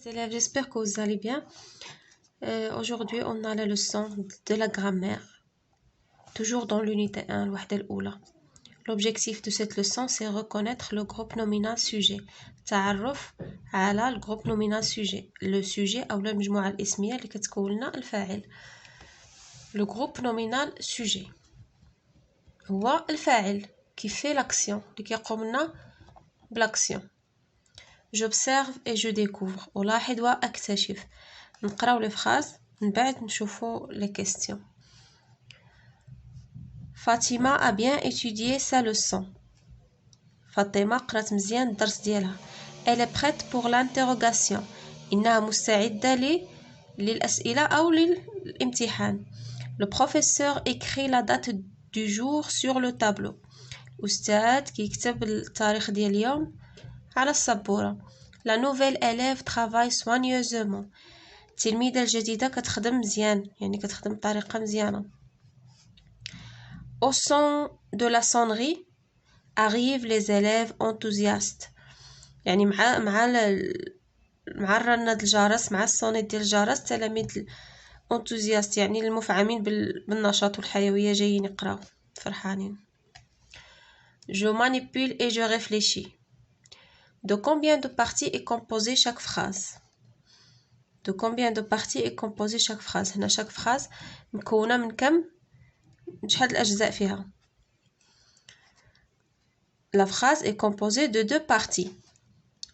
Élèves, j'espère que vous allez bien. Aujourd'hui, on a la leçon de la grammaire, toujours dans l'unité 1, الوحدة الأولى. L'objectif de cette leçon, c'est reconnaître le groupe nominal sujet. تعرف على le groupe nominal sujet. Le sujet أو المجموعة الاسمية اللي كتكون لنا الفاعل. Le groupe nominal sujet هو الفاعل qui fait l'action اللي كيقوم لنا بالأكسيون. J'observe et je découvre. ألاحظ وأكتشف. نقراو لي فراز من بعد نشوفو لي كيستيون. فاطمة a bien étudié sa leçon. فاطمة قرات مزيان الدرس ديالها. Elle est prête pour l'interrogation. إنها مستعدة للأسئلة أو للامتحان. Le professeur écrit la date du jour sur le tableau. الأستاذ كيكتب التاريخ ديال اليوم على السبورة. La nouvelle élève travaille soigneusement. التلميذة الجديدة كتخدم مزيان، يعني كتخدم بطريقة مزيانة. Au son de la sonnerie arrivent les élèves enthousiastes. يعني مع الرنة الجرس، مع الصونيت ديال الجرس التلاميذ enthousiastes يعني المفعمين بالنشاط والحيوية جايين يقراو فرحانين. Je manipule et je réfléchis. De combien de parties est composée chaque phrase? De combien de parties est composée chaque phrase? هنا chaque phrase مكونة من كم؟ شحال الأجزاء فيها؟ La phrase est composée de deux parties.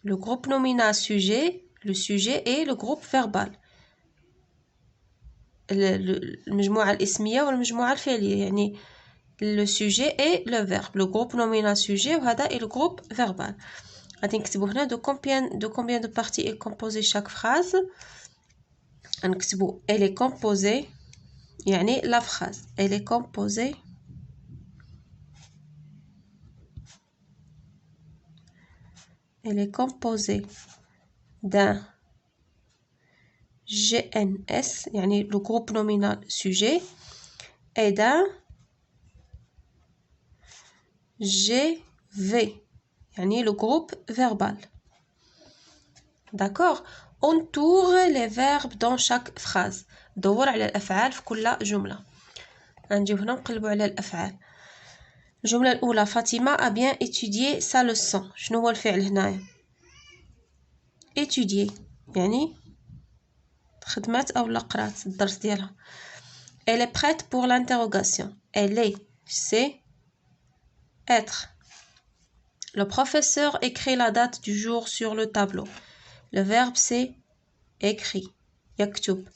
Le groupe nominal sujet, le sujet et le groupe verbal. المجموعة الاسمية والمجموعة الفعلية يعني le sujet et le verbe. Le groupe nominal sujet وهذا est le groupe verbal. غادي نكتبو هنا de combien de parties est composée chaque phrase. نكتبو elle est composée يعني la phrase elle est composée d'un GNS يعني le groupe nominal sujet et d'un GV يعني le groupe verbal. D'accord. Entoure les verbes dans chaque phrase. دور على الأفعال في كل جملة. غنجيو هنا نقلبو على الأفعال. الجملة الأولى فاطمة a bien étudié sa leçon. شنو هو الفعل هنايا؟ étudier يعني خدمات أو قرات الدرس ديالها. Elle est prête pour l'interrogation. Elle est c'est être. Le professeur écrit la date du jour sur le tableau. Le verbe c'est écrit. يكتب.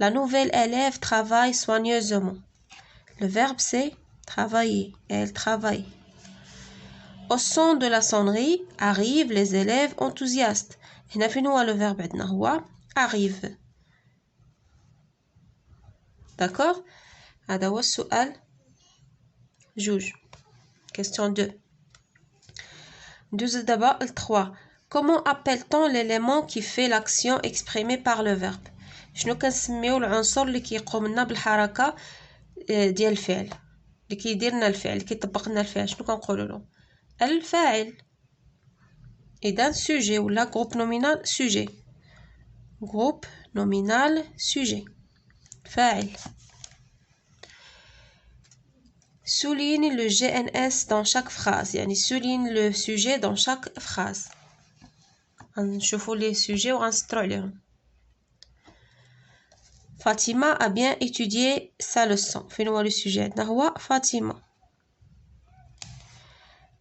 La nouvelle élève travaille soigneusement. Le verbe c'est travailler. Elle travaille. Au son de la sonnerie arrivent les élèves enthousiastes. هنا فين هو le verbe عندنا؟ هو arrive. D'accord. هذا هو السؤال جوج. Question 2. ندوز دابا ل 3. Comment appelle-t-on l'élément qui fait l'action exprimée par le verbe? شنو كنسميو العنصر اللي كيقوم لنا بالحركة ديال الفعل، اللي كيدير لنا الفعل، اللي كيطبق لنا الفعل، شنو كنقولوا له؟ الفاعل. إذا sujet ولا groupe nominal sujet. Groupe nominal sujet. فاعل. Souligne le GNS dans chaque phrase. يعني souligne le sujet dans chaque phrase. غنشوفوا les sujets وغنسطروا عليهم. Fatima a bien étudié sa leçon. فين هو le sujet عندنا؟ هو فاطمة.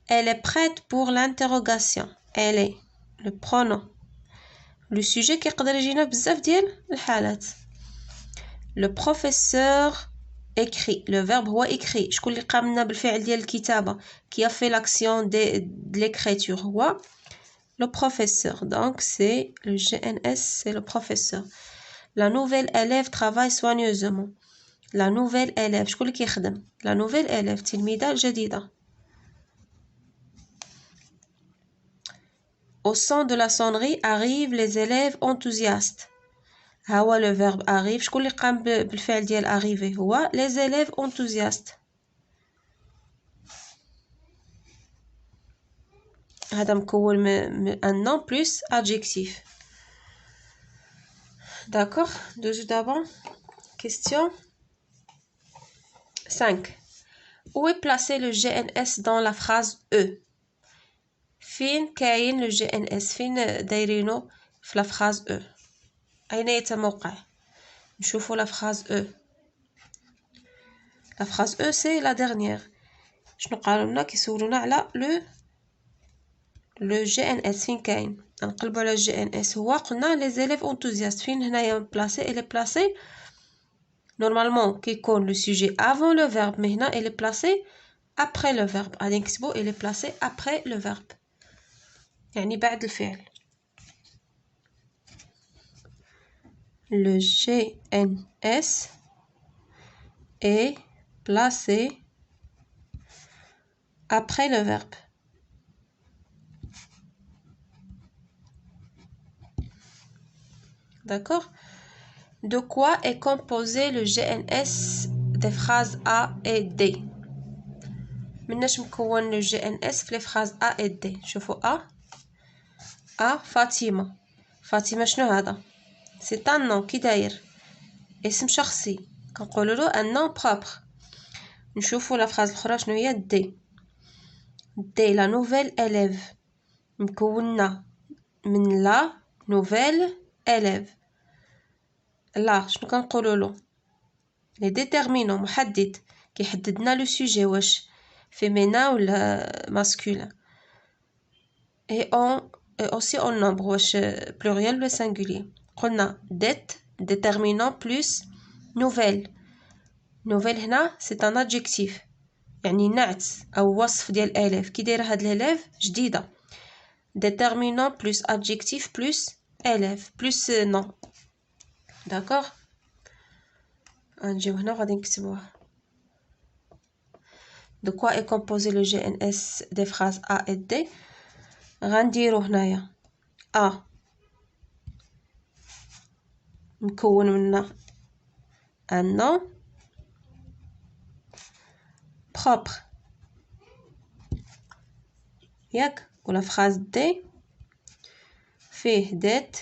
Elle est prête pour l'interrogation. Elle est le pronom. Le sujet كيقدر يجينا بزاف ديال الحالات. Le professeur écrit. Le verbe هو écrit. شكون اللي قام لنا بالفعل ديال الكتابة؟ qui a fait l'action de l'écriture هو le professeur. Donc c'est le GNS, c'est le professeur. La nouvelle élève travaille soigneusement. La nouvelle élève شكون اللي كيخدم؟ La nouvelle élève تلميذة جديدة. Au son de la sonnerie arrivent les élèves enthousiastes. ها هو le verbe arrive. شكون اللي قام بالفعل ديال arriver؟ هو les élèves enthousiastes. هذا مكون un nom plus adjectif. D'accord. D'abord, question 5. Où est placé le GNS dans la phrase E? فين كاين le GNS؟ فين دايرينو في la phrase E؟ أين يتموقع؟ نشوفوا la phrase E. La phrase E c'est la dernière. شنو قالوا لنا؟ كيسولونا على le GNS فين كاين؟ نقلبوا على GNS. هو قلنا les élèves enthousiastes. فين هنايا placé؟ elle est placée normalement كيكون le sujet avant le verbe، mais هنا elle est placée après le verbe. غادي نكتبوا elle est placée après le verbe، يعني بعد الفعل. Le GNS est placé après le verbe. D'accord? De quoi est composé le GNS des phrases A et D? مناش مكون le GNS في les phrases A et D. شوفوا A فاطمة. فاطمة شنو هذا؟ c'est un nom كي داير اسم شخصي، كنقولوا له un nom propre. نشوفوا la phrase الأخرى شنو هي D. D la nouvelle élève مكونة من la nouvelle élève. لا شنو كنقولوا له؟ لي ديتيرمينون محدد كيحدد لنا لو سوجي واش فيمينا ولا ماسكولين. et aussi en nombre واش pluriel ولا singulier. قلنا det déterminant plus nouvelle. nouvelle هنا c'est un adjectif يعني نعت او وصف ديال الالف. كي دايره هاد الالف جديده. déterminant plus adjectif plus élève plus nom. d'accord. غنجيو هنا وغادي نكتبوها. de quoi est composé le GNS des phrases A et D. غنديرو هنايا A مكون منا un nom propre ياك، ولا phrase D فيه det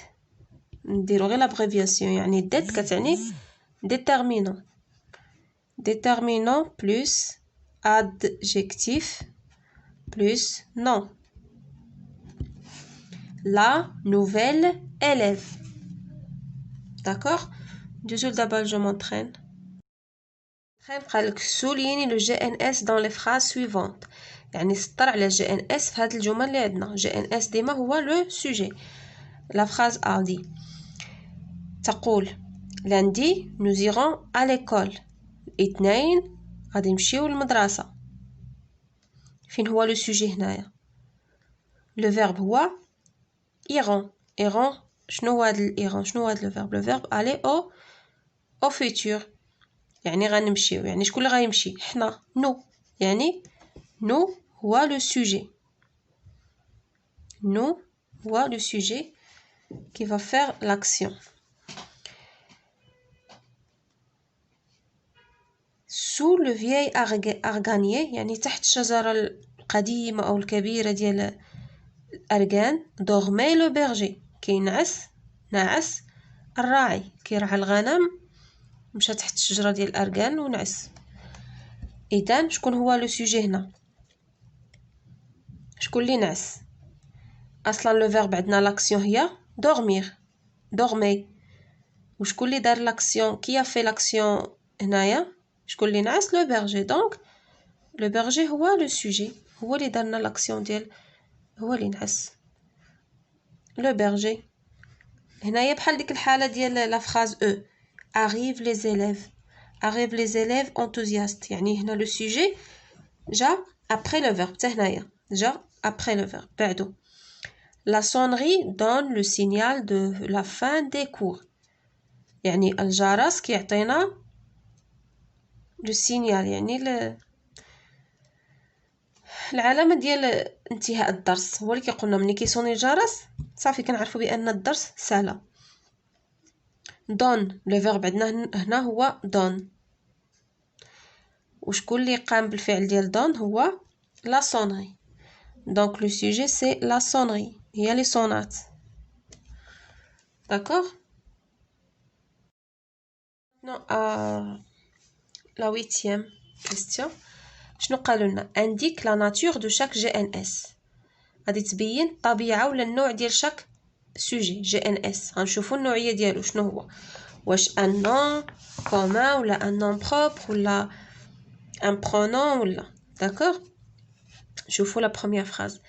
نديرو غير l'abréviation يعني det كتعني déterminant. déterminant plus adjectif plus nom. La nouvelle élève. D'accord. d'abord je m'entraîne. قالك souligne le GNS dans les phrases suivantes. يعني سطر على GNS في هاد الجمل اللي عندنا. GNS ديما هو le sujet. La phrase A dit تقول lundi nous irons à l'école. اثنين غادي نمشيو للمدرسة. فين هو le sujet هنايا؟ le verbe هو iront. iront شنو هو هاد الإيرون؟ شنو هو هاد le verbe؟ le verbe aller au futur يعني غنمشيو، يعني شكون اللي غيمشي؟ حنا nous. يعني nous هو le sujet. nous هو le sujet qui va faire l'action. sous le vieil arganier يعني تحت الشجرة القديمة أو الكبيرة ديال الأرغان dormait le berger. كينعس الراعي، كيرعى الغنم مشى تحت الشجرة ديال الأرغان ونعس. إذن شكون هو لو سوجي هنا؟ شكون اللي نعس؟ أصلا لو فيرب عندنا لاكسيون هي dormir dormez. وشكون اللي دار لاكسيون؟ كي في لاكسيون هنايا؟ شكون اللي نعس؟ لو berger. دونك لو berger هو لو سوجي، هو اللي دارنا لاكسيون ديال هو اللي نعس. لو berger هنايا بحال ديك الحالة ديال لا phrase E. arrivent les élèves enthousiastes. يعني هنا لو سوجي جا après le verbe. حتى هنايا جا après le verbe بعدو. la sonnerie donne le signal de la fin des cours. يعني الجرس كيعطينا لو سينيال يعني العلامة ديال انتهاء الدرس. هو اللي كيقولنا ملي كيصوني الجرس صافي كنعرفوا بأن الدرس سالا. دون لو فيرب عندنا هنا هو دون. وشكون اللي قام بالفعل ديال دون؟ هو لا سونري. دونك لو سوجي سي لا سونري، هي لي صونات. داكوغ. Non, la 8e question. شنو قالوا لنا؟ indique la nature de chaque GNS. غادي تبين الطبيعة ولا النوع ديال شاك سوجي GNS. غنشوفوا النوعية ديالو شنو هو، واش ان نون كومون ولا ان نون بروبر ولا ان برونون ولا. داكوغ. شوفوا لا بروميير فراز.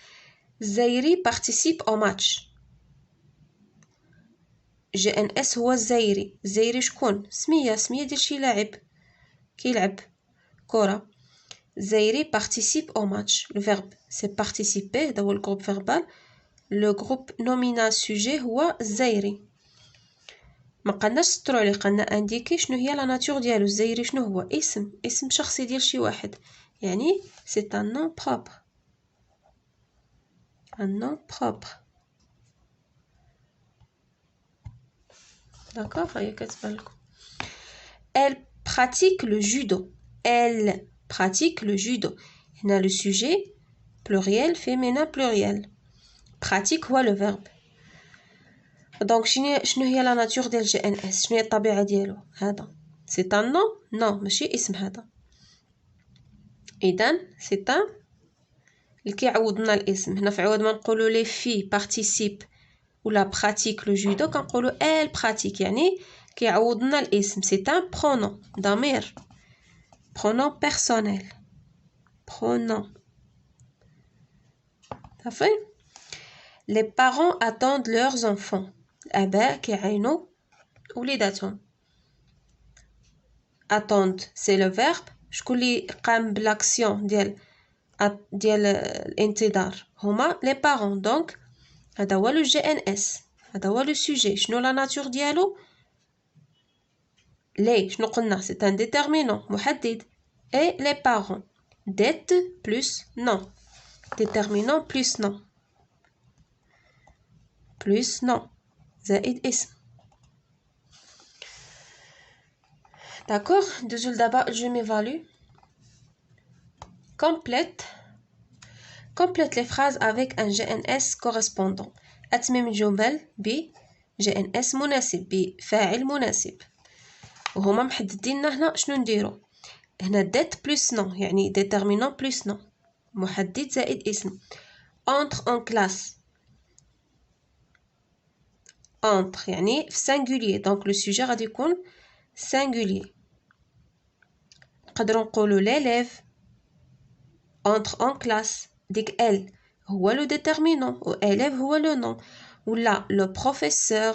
الزايري participe au match. GNS هو الزايري. الزايري شكون؟ سمية ديال شي لاعب كيلعب كرة. الزايري participe au match. Le verbe c'est participer. هذا هو الجروب فيربال. لو جروب نومينال سوجي هو الزايري. ما قالناش سطرو عليه، قالنا انديكي شنو هي لا ناتور ديالو. الزايري شنو هو؟ اسم شخصي ديال شي واحد، يعني سي ان نون بروبر. ان نون بروبر. داكوغ. هيا كتبان لكم. elle pratique le judo. elle pratique le judo. هنا لو سوجي pluriel féminin pluriel. pratique هو لو verbe. دونك شنو هي لا ناتور ديال جي ان اس؟ شنو هي الطبيعه ديالو؟ هذا سي ان نون ماشي اسم. هذا اذا سي ان اللي كيعوضنا الاسم. هنا في عوض ما نقولوا لي في بارتيسيب ولا براتيك لو جودو كنقولوا ال براتيك، يعني كيعوضنا الاسم. سي ان برونون ضمير، برونون بيرسونيل، برونون. صافي. لي بارون اتوند لورز انفون. الاباء كيعينوا وليداتهم. attendre c'est le verbe. شكون اللي قام بالاكسيون ديال الانتظار؟ هما لي بارون. دونك هذا هو لو جي ان اس، هذا هو لو سوجي. شنو لا ناتور ديالو؟ لي شنو قلنا؟ سي ان ديتيرمينون محدد. اي لي بارون ديت بلس نون. ديتيرمينون بلس نون بلس نون زائد اسم. D'accord. Désolé d'abord, je m'évalue. Complète les phrases avec un GNS correspondant. أتمم الجمل ب GNS مناسب، بفاعل مناسب. وهما محددين لنا هنا شنو نديرو. هنا ديت بلس نون يعني ديتيرمينون بلس نون، محدد زائد اسم. entre en classe. entre يعني في singulier، دونك لو سوجي غادي يكون singulier. نقدروا نقولوا l'élève entre en classe. ديك ال هو لو ديتيرمينون و élève هو لو نون. ولا لو بروفيسور،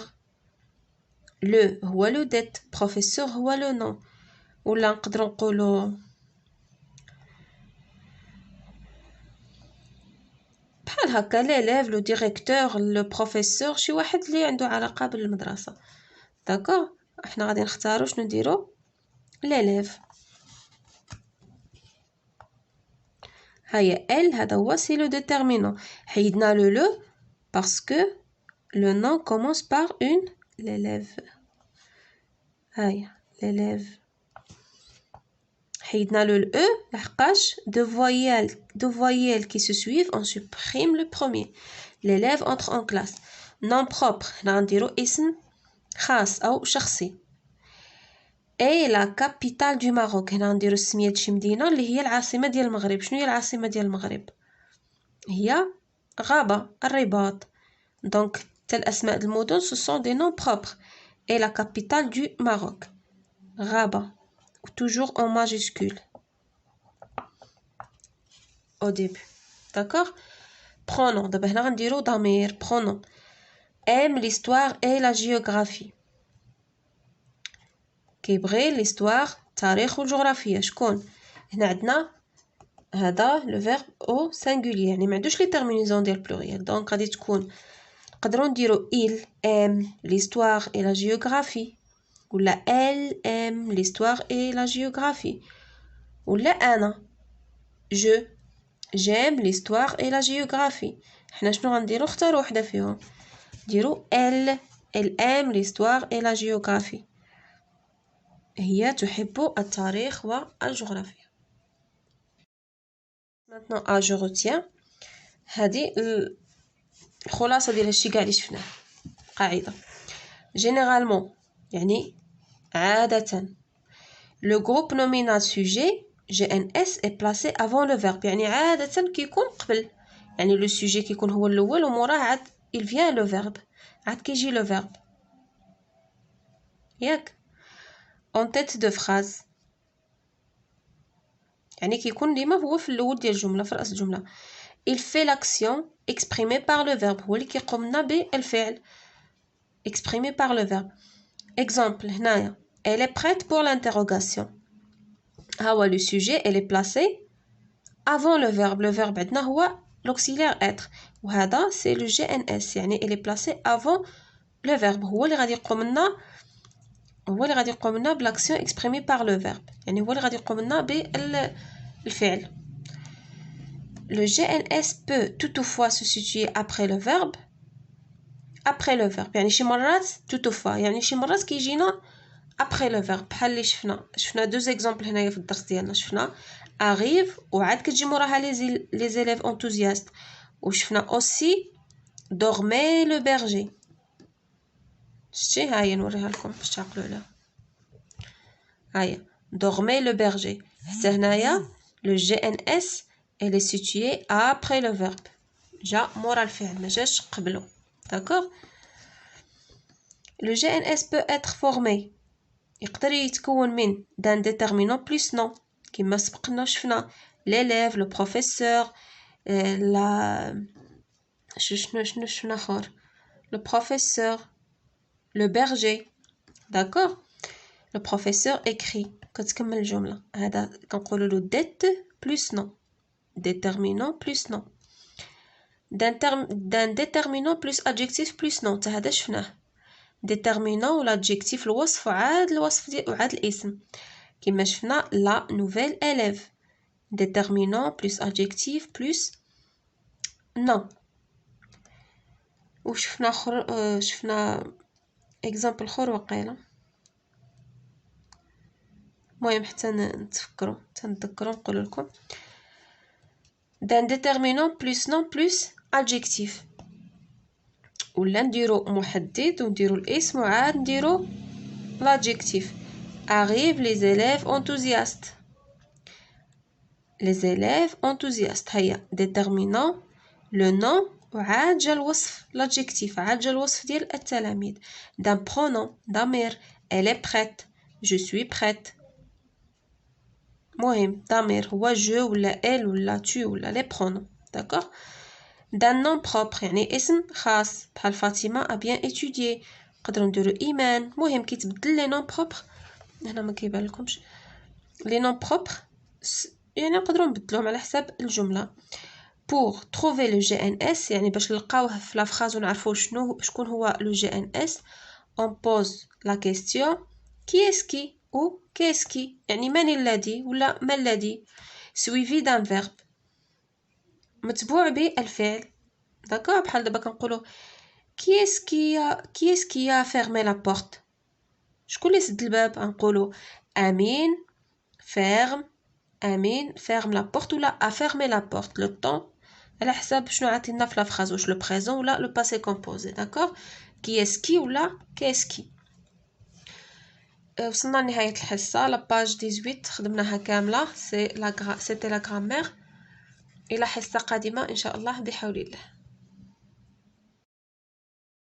لو هو لو ديت، بروفيسور هو لو نون. ولا نقدروا نقولوا بحال هكا l'élève، لو ديريكتور، لو بروفيسور، شي واحد اللي عنده علاقه بالمدرسه. داكوغ. احنا غادي نختاروا شنو نديرو l'élève. هيا ال هذا هو سي لو ديتيرمينون. حيدنا لو باسكو لو نون كومونس بار اون. l'élève. هيا l'élève. حيدنا له e لحقاش deux voyelles qui se suivent, on supprime le premier. l'élève entre en classe. nom propre هنا غنديرو اسم خاص او شخصي. et la capitale du Maroc هنا غنديرو سمية شي مدينة اللي هي العاصمة ديال المغرب. شنو هي العاصمة ديال المغرب؟ هي غابة، الرباط. donc حتى الاسماء المدن ce sont des noms propres. et la capitale du Maroc غابة، toujours en majuscule au début. D'accord. pronom. دابا هنا غنديرو ضمير pronom. aime l'histoire et la géographie. كيبغي l'histoire التاريخ والجغرافيا. شكون؟ هنا عندنا هذا لو فيرب او singulier، يعني ما عندوش لي تيرمينيزون ديال بلوريال. دونك غادي تكون نقدروا نديرو il aime l'histoire et la géographie، ولا elle aime l'histoire et la géographie، ولا انا j'aime l'histoire et la géographie. حنا شنو غنديرو؟ اختاروا وحده فيهم. ديرو elle aime l'histoire et la géographie. هي تحب التاريخ والجغرافيا. maintenant je retiens. هذه الخلاصه ديال هادشي كاع اللي شفناه. قاعده généralement يعني عادة. Le groupe nominal sujet GNS est placé avant le verbe. يعني عادة كيكون قبل. يعني le sujet كيكون هو الأول وموراه عاد il vient le verbe. عاد كيجي le verbe. ياك. En tête de phrase. يعني كيكون ديما هو في الأول ديال الجملة في رأس الجملة. Il fait l'action exprimée par le verbe. هو اللي كيقوم لنا بالفعل. Exprimé par le verbe. Exemple هنايا. Elle est prête pour l'interrogation. هو le sujet elle est placé avant le verbe. Le verbe عندنا هو l'auxiliaire être. وهذا c'est le GNS. يعني elle est placée avant le verbe. هو اللي غادي يقوم لنا بالاكسيون exprimée par le verbe. يعني هو اللي غادي يقوم لنا بالفعل. Le GNS peut toutefois se situer après le verbe. Après le verbe. يعني شي مرات toutefois. يعني شي مرات كيجينا après le verbe. بحال اللي شفنا دوز اكزامبل هنايا في الدرس ديالنا. شفنا arrive وعاد كتجي موراها les élèves enthousiastes. وشفنا aussi dormait le berger. شتي هاهي نوريها لكم باش تعقلوا عليها. هاهي dormait le berger. حتى هنايا le GNS elle est située après le verbe. جا مورا الفعل ما جاش قبله. D'accord? Le GNS peut être formé. يقدر يتكون من d'un déterminant plus non. كما سبقنا شفنا l'élève, le professeur, la شنو شفنا آخر le professeur, le berger. D'accord? Le professeur écrit. كتكمل الجملة. هذا كنقولوا له det plus non. Déterminant plus non. D'un déterminant plus adjectif plus non. هذا شفناه. Déterminant ou l'adjectif الوصف وعاد الوصف وعاد الاسم. كما شفنا la nouvelle élève. Déterminant plus adjectif plus non. وشفنا آخر شفنا exemple آخر وقيلا. المهم حتى نتذكروا نقول لكم. D'un déterminant plus non plus adjectif. ولا نديرو محدد ونديرو الاسم وعاد نديرو l'adjectif. Arrivent les élèves enthousiastes. Les élèves enthousiastes. هيا déterminant le nom وعاد جا الوصف l'adjectif. عاد جا الوصف ديال التلاميذ. D'un pronom ضمير. Elle est prête. Je suis prête. مهم ضمير هو je ولا elle ولا tu ولا les pronoms. D'accord? D'un nom propre يعني اسم خاص بحال فاطمة a bien étudié. نقدروا نديرو إيمان. مهم كيتبدل لي نون بروبر هنا ما كيبان لكمش لي نون بروبر يعني نقدروا نبدلوهم على حساب الجملة. pour trouver le GNS يعني باش نلقاوه في لا فراز ونعرفوا شكون هو le GNS on pose la question qui est-ce qui ou qu'est-ce qui يعني من الذي ولا ما الذي suivi d'un verbe متبوع بالفعل. داكور بحال دابا كنقولوا qui est-ce qui a fermé la porte. شكون اللي سد الباب. نقولوا امين ferme la porte ولا a fermé la porte. le temps على حساب شنو عطينا في لا فراز واش لو بريزون ولا لو باسي كومبوزي. داكور qui est-ce qui ولا qu'est-ce qui. وصلنا لنهاية الحصة. لا باج 18 خدمناها كاملة. سيتي لا غرامير. الى حصة قادمة ان شاء الله بحول الله.